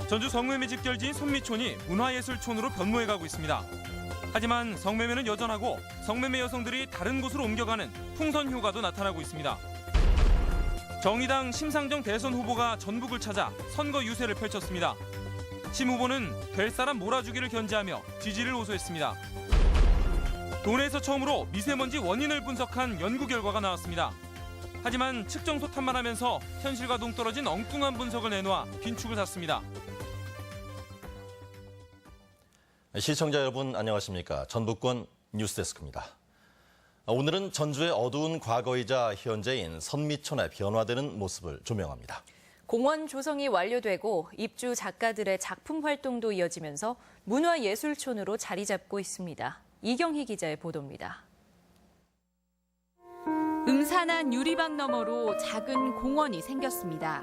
전주 성매매 집결지인 선미촌이 문화예술촌으로 변모해가고 있습니다. 하지만 성매매는 여전하고 성매매 여성들이 다른 곳으로 옮겨가는 풍선 효과도 나타나고 있습니다. 정의당 심상정 대선 후보가 전북을 찾아 선거 유세를 펼쳤습니다. 심 후보는 될 사람 몰아주기를 견지하며 지지를 호소했습니다. 도내에서 처음으로 미세먼지 원인을 분석한 연구 결과가 나왔습니다. 하지만 측정소 탓만하면서 현실과 동떨어진 엉뚱한 분석을 내놓아 빈축을 샀습니다. 시청자 여러분 안녕하십니까. 전북권 뉴스데스크입니다. 오늘은 전주의 어두운 과거이자 현재인 선미촌의 변화되는 모습을 조명합니다. 공원 조성이 완료되고 입주 작가들의 작품 활동도 이어지면서 문화예술촌으로 자리 잡고 있습니다. 이경희 기자의 보도입니다. 음산한 유리방 너머로 작은 공원이 생겼습니다.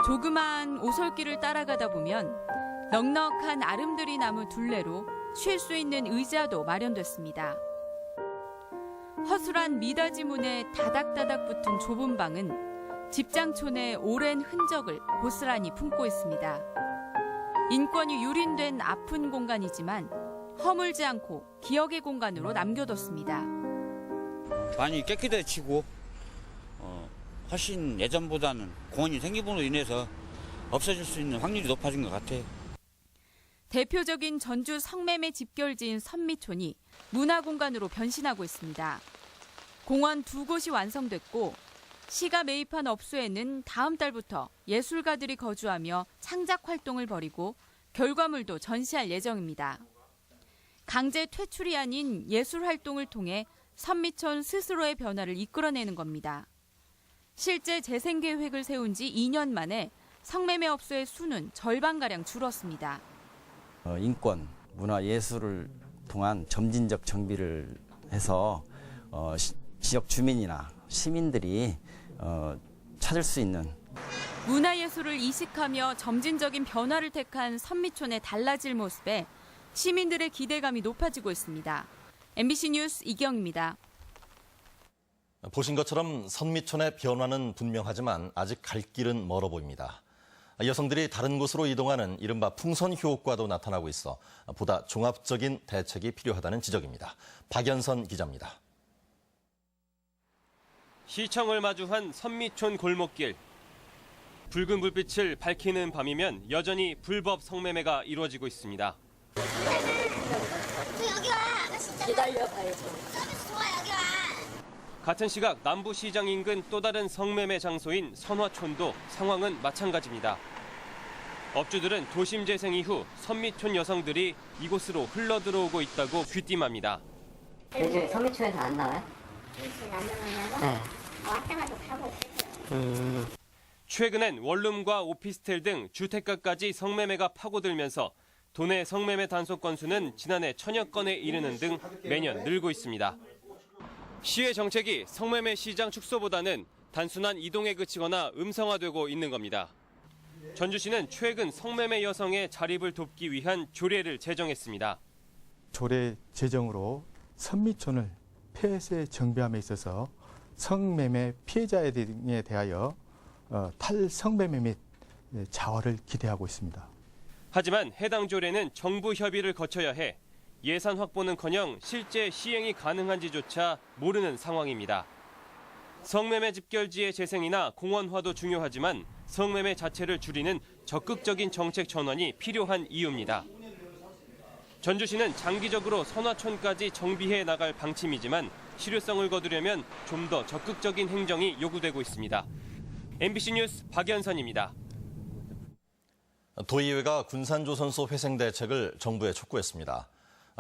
조그마한 오솔길을 따라가다 보면 넉넉한 아름드리 나무 둘레로 쉴 수 있는 의자도 마련됐습니다. 허술한 미닫이 문에 다닥다닥 붙은 좁은 방은 집장촌의 오랜 흔적을 고스란히 품고 있습니다. 인권이 유린된 아픈 공간이지만 허물지 않고 기억의 공간으로 남겨뒀습니다. 많이 깨끗해지고 훨씬 예전보다는 공원이 생김으로 인해서 없어질 수 있는 확률이 높아진 것 같아요. 대표적인 전주 성매매 집결지인 선미촌이 문화공간으로 변신하고 있습니다. 공원 2곳이 완성됐고 시가 매입한 업소에는 다음 달부터 예술가들이 거주하며 창작 활동을 벌이고 결과물도 전시할 예정입니다. 강제 퇴출이 아닌 예술 활동을 통해 선미촌 스스로의 변화를 이끌어내는 겁니다. 실제 재생 계획을 세운 지 2년 만에 성매매 업소의 수는 절반가량 줄었습니다. 인권, 문화, 예술을 통한 점진적 정비를 해서 지역 주민이나 시민들이 찾을 수 있는 문화예술을 이식하며 점진적인 변화를 택한 선미촌의 달라질 모습에 시민들의 기대감이 높아지고 있습니다. MBC 뉴스 이경입니다. 보신 것처럼 선미촌의 변화는 분명하지만 아직 갈 길은 멀어 보입니다. 여성들이 다른 곳으로 이동하는 이른바 풍선 효과도 나타나고 있어 보다 종합적인 대책이 필요하다는 지적입니다. 박연선 기자입니다. 시청을 마주한 선미촌 골목길. 붉은 불빛을 밝히는 밤이면 여전히 불법 성매매가 이루어지고 있습니다. 여기 와. 나 진짜 기다려봐야죠. 서비스 좋아 여기 와. 같은 시각 남부시장 인근 또 다른 성매매 장소인 선화촌도 상황은 마찬가지입니다. 업주들은 도심 재생 이후 선미촌 여성들이 이곳으로 흘러들어오고 있다고 귀띔합니다. 요즘 선미촌에서 안 나와요? 선미촌 안 나가냐고? 네. 왔다 가도 가고 있어요. 최근엔 원룸과 오피스텔 등 주택가까지 성매매가 파고들면서 도내 성매매 단속 건수는 지난해 1000여 건에 이르는 등 매년 늘고 있습니다. 시의 정책이 성매매 시장 축소보다는 단순한 이동에 그치거나 음성화되고 있는 겁니다. 전주시는 최근 성매매 여성의 자립을 돕기 위한 조례를 제정했습니다. 조례 제정으로 선미촌을 폐쇄 정비함에 있어서 성매매 피해자에 대하여 탈성매매 및 자활을 기대하고 있습니다. 하지만 해당 조례는 정부 협의를 거쳐야 해 예산 확보는커녕 실제 시행이 가능한지조차 모르는 상황입니다. 성매매 집결지의 재생이나 공원화도 중요하지만 성매매 자체를 줄이는 적극적인 정책 전환이 필요한 이유입니다. 전주시는 장기적으로 선화촌까지 정비해 나갈 방침이지만 실효성을 거두려면 좀 더 적극적인 행정이 요구되고 있습니다. MBC 뉴스 박연선입니다. 도의회가 군산조선소 회생 대책을 정부에 촉구했습니다.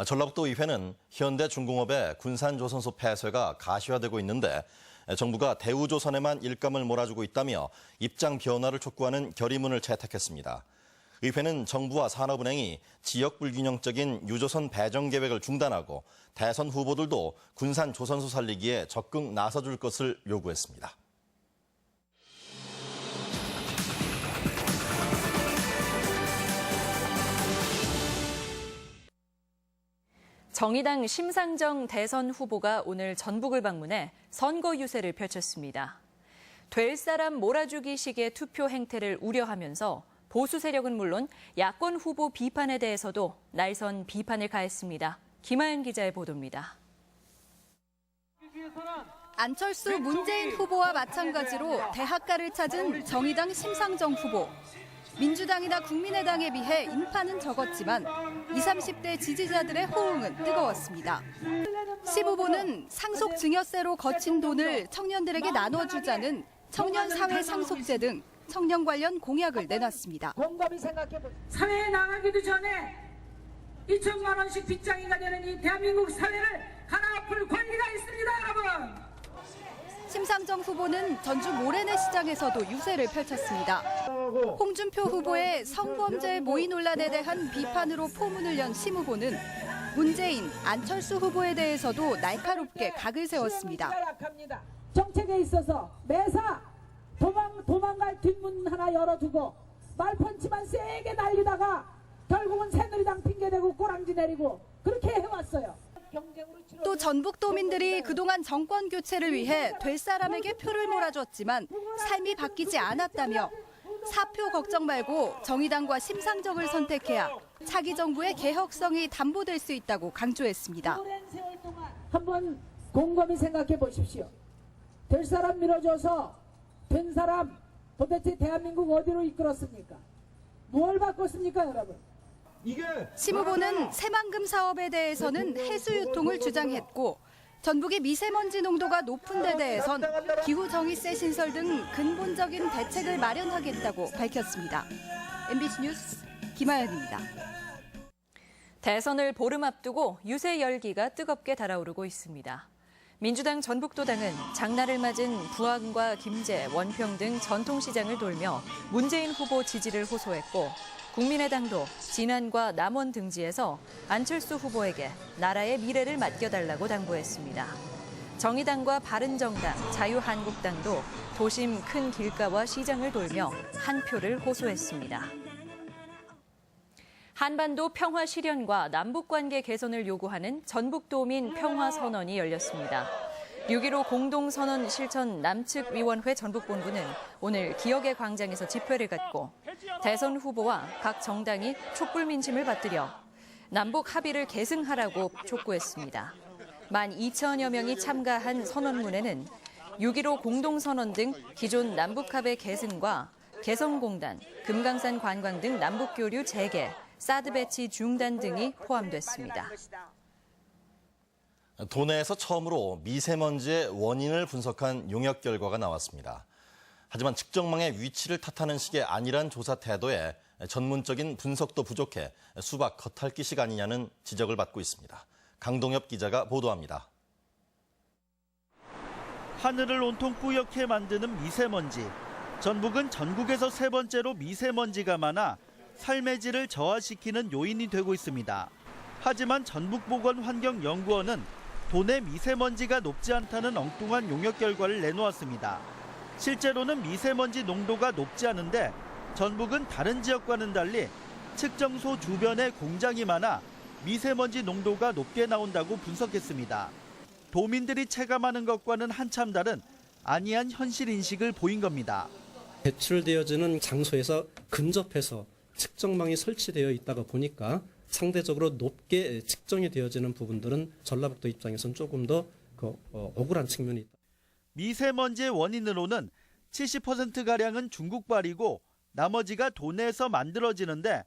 전라북도의회는 현대중공업의 군산조선소 폐쇄가 가시화되고 있는데 정부가 대우조선에만 일감을 몰아주고 있다며 입장 변화를 촉구하는 결의문을 채택했습니다. 의회는 정부와 산업은행이 지역 불균형적인 유조선 배정 계획을 중단하고 대선 후보들도 군산조선소 살리기에 적극 나서줄 것을 요구했습니다. 정의당 심상정 대선 후보가 오늘 전북을 방문해 선거 유세를 펼쳤습니다. 될 사람 몰아주기식의 투표 행태를 우려하면서 보수 세력은 물론 야권 후보 비판에 대해서도 날선 비판을 가했습니다. 김하연 기자의 보도입니다. 안철수, 문재인 후보와 마찬가지로 대학가를 찾은 정의당 심상정 후보. 민주당이나 국민의당에 비해 인파는 적었지만 20, 30대 지지자들의 호응은 뜨거웠습니다. 시 후보는 상속 증여세로 거친 돈을 청년들에게 나눠주자는 청년 사회 상속제 등 청년 관련 공약을 내놨습니다. 사회에 나가기도 전에 2천만 원씩 빚장이가 되는 이 대한민국 사회를 갈아엎을 권리가 있습니다, 여러분. 심상정 후보는 전주 모래내 시장에서도 유세를 펼쳤습니다. 홍준표 후보의 성범죄 모의 논란에 대한 비판으로 포문을 연 심 후보는 문재인, 안철수 후보에 대해서도 날카롭게 각을 세웠습니다. 정책에 있어서 매사 도망갈 뒷문 하나 열어두고 말펀치만 세게 날리다가 결국은 새누리당 핑계대고 꼬랑지 내리고 그렇게 해왔어요. 또 전북도민들이 그동안 정권 교체를 위해 될 사람에게 표를 몰아줬지만 삶이 바뀌지 않았다며 사표 걱정 말고 정의당과 심상정을 선택해야 차기 정부의 개혁성이 담보될 수 있다고 강조했습니다. 한번 곰곰이 생각해 보십시오. 될 사람 밀어줘서 된 사람 도대체 대한민국 어디로 이끌었습니까? 뭘 바꿨습니까, 여러분? 심 후보는 새만금 사업에 대해서는 해수 유통을 주장했고 전북의 미세먼지 농도가 높은 데 대해선 기후정의세 신설 등 근본적인 대책을 마련하겠다고 밝혔습니다. MBC 뉴스 김하연입니다. 대선을 보름 앞두고 유세 열기가 뜨겁게 달아오르고 있습니다. 민주당 전북도당은 장날을 맞은 부안과 김제, 원평 등 전통시장을 돌며 문재인 후보 지지를 호소했고 국민의당도 진안과 남원 등지에서 안철수 후보에게 나라의 미래를 맡겨달라고 당부했습니다. 정의당과 바른정당, 자유한국당도 도심 큰 길가와 시장을 돌며 한 표를 호소했습니다. 한반도 평화 실현과 남북관계 개선을 요구하는 전북도민 평화선언이 열렸습니다. 6.15 공동선언 실천 남측위원회 전북본부는 오늘 기억의 광장에서 집회를 갖고 대선 후보와 각 정당이 촛불 민심을 받들여 남북 합의를 계승하라고 촉구했습니다. 12,000여 명이 참가한 선언문에는 6.15 공동선언 등 기존 남북합의 계승과 개성공단, 금강산 관광 등 남북교류 재개, 사드 배치 중단 등이 포함됐습니다. 도내에서 처음으로 미세먼지의 원인을 분석한 용역 결과가 나왔습니다. 하지만 측정망의 위치를 탓하는 식의 안일한 조사 태도에 전문적인 분석도 부족해 수박 겉핥기식 아니냐는 지적을 받고 있습니다. 강동엽 기자가 보도합니다. 하늘을 온통 뿌옇게 만드는 미세먼지. 전북은 전국에서 세 번째로 미세먼지가 많아 삶의 질을 저하시키는 요인이 되고 있습니다. 하지만 전북보건환경연구원은 도내 미세먼지가 높지 않다는 엉뚱한 용역 결과를 내놓았습니다. 실제로는 미세먼지 농도가 높지 않은데 전북은 다른 지역과는 달리 측정소 주변에 공장이 많아 미세먼지 농도가 높게 나온다고 분석했습니다. 도민들이 체감하는 것과는 한참 다른 아니한 현실 인식을 보인 겁니다. 배출되어지는 장소에서 근접해서 측정망이 설치되어 있다가 보니까 상대적으로 높게 측정이 되어지는 부분들은 전라북도 입장에서는 조금 더 억울한 측면이 있다. 미세먼지의 원인으로는 70%가량은 중국발이고 나머지가 도내에서 만들어지는데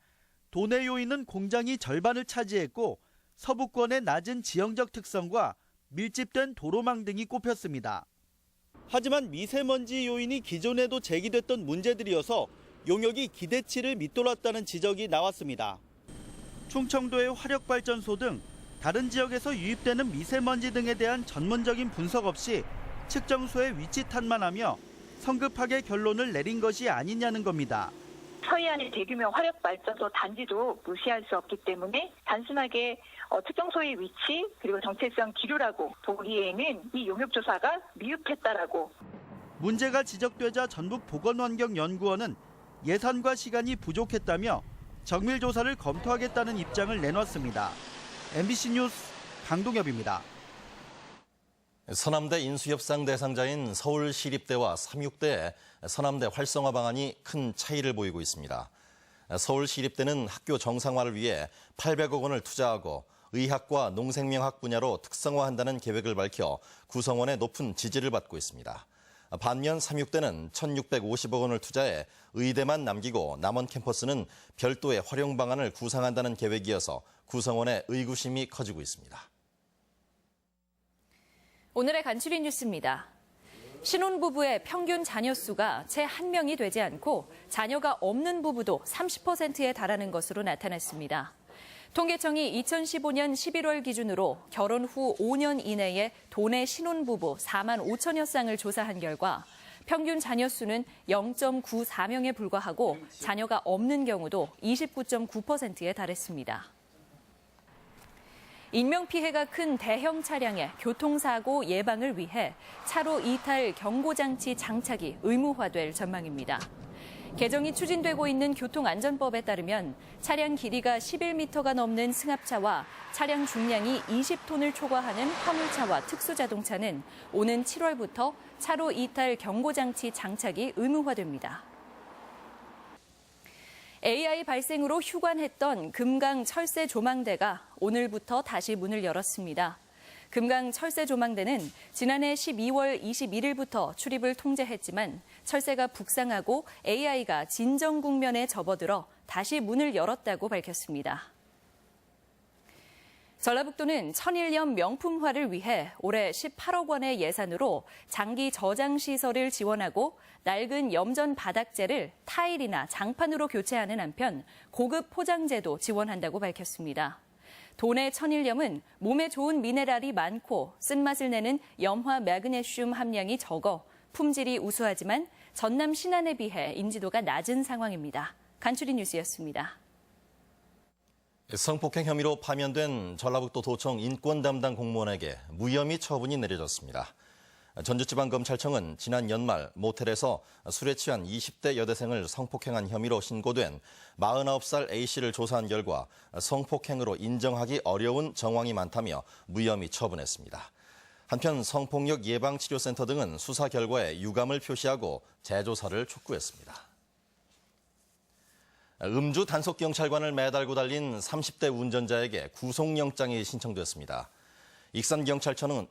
도내 요인은 공장이 절반을 차지했고 서부권의 낮은 지형적 특성과 밀집된 도로망 등이 꼽혔습니다. 하지만 미세먼지 요인이 기존에도 제기됐던 문제들이어서 용역이 기대치를 밑돌았다는 지적이 나왔습니다. 충청도의 화력발전소 등 다른 지역에서 유입되는 미세먼지 등에 대한 전문적인 분석 없이 측정소의 위치 탓만 하며 성급하게 결론을 내린 것이 아니냐는 겁니다. 서해안의 대규모 화력발전소 단지도 무시할 수 없기 때문에 단순하게 측정소의 위치 그리고 정체성 기류라고 보기에는 이 용역조사가 미흡했다라고. 문제가 지적되자 전북보건환경연구원은 예산과 시간이 부족했다며 정밀조사를 검토하겠다는 입장을 내놨습니다. MBC 뉴스 강동엽입니다. 서남대 인수협상 대상자인 서울시립대와 삼육대의 서남대 활성화 방안이 큰 차이를 보이고 있습니다. 서울시립대는 학교 정상화를 위해 800억 원을 투자하고 의학과 농생명학 분야로 특성화한다는 계획을 밝혀 구성원의 높은 지지를 받고 있습니다. 반면 삼육대는 1,650억 원을 투자해 의대만 남기고 남원 캠퍼스는 별도의 활용 방안을 구상한다는 계획이어서 구성원의 의구심이 커지고 있습니다. 오늘의 간추린 뉴스입니다. 신혼부부의 평균 자녀 수가 채 1명이 되지 않고 자녀가 없는 부부도 30%에 달하는 것으로 나타났습니다. 통계청이 2015년 11월 기준으로 결혼 후 5년 이내에 도내 신혼부부 4만 5천여 쌍을 조사한 결과 평균 자녀 수는 0.94명에 불과하고 자녀가 없는 경우도 29.9%에 달했습니다. 인명피해가 큰 대형 차량의 교통사고 예방을 위해 차로 이탈 경고장치 장착이 의무화될 전망입니다. 개정이 추진되고 있는 교통안전법에 따르면 차량 길이가 11m가 넘는 승합차와 차량 중량이 20톤을 초과하는 화물차와 특수자동차는 오는 7월부터 차로 이탈 경고장치 장착이 의무화됩니다. AI 발생으로 휴관했던 금강 철새 조망대가 오늘부터 다시 문을 열었습니다. 금강 철새 조망대는 지난해 12월 21일부터 출입을 통제했지만 철새가 북상하고 AI가 진정 국면에 접어들어 다시 문을 열었다고 밝혔습니다. 전라북도는 천일염 명품화를 위해 올해 18억 원의 예산으로 장기 저장 시설을 지원하고 낡은 염전 바닥재를 타일이나 장판으로 교체하는 한편 고급 포장재도 지원한다고 밝혔습니다. 도내 천일염은 몸에 좋은 미네랄이 많고 쓴맛을 내는 염화 매그네슘 함량이 적어 품질이 우수하지만 전남 신안에 비해 인지도가 낮은 상황입니다. 간추린 뉴스였습니다. 성폭행 혐의로 파면된 전라북도 도청 인권 담당 공무원에게 무혐의 처분이 내려졌습니다. 전주지방검찰청은 지난 연말 모텔에서 술에 취한 20대 여대생을 성폭행한 혐의로 신고된 49살 A씨를 조사한 결과 성폭행으로 인정하기 어려운 정황이 많다며 무혐의 처분했습니다. 한편 성폭력 예방치료센터 등은 수사 결과에 유감을 표시하고 재조사를 촉구했습니다. 음주 단속경찰관을 매달고 달린 30대 운전자에게 구속영장이 신청됐습니다. 익산경찰서는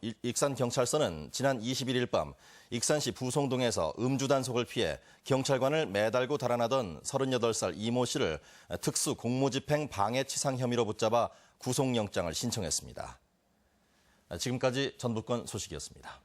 지난 21일 밤 익산시 부송동에서 음주 단속을 피해 경찰관을 매달고 달아나던 38살 이모 씨를 특수 공무집행 방해치상 혐의로 붙잡아 구속영장을 신청했습니다. 지금까지 전북권 소식이었습니다.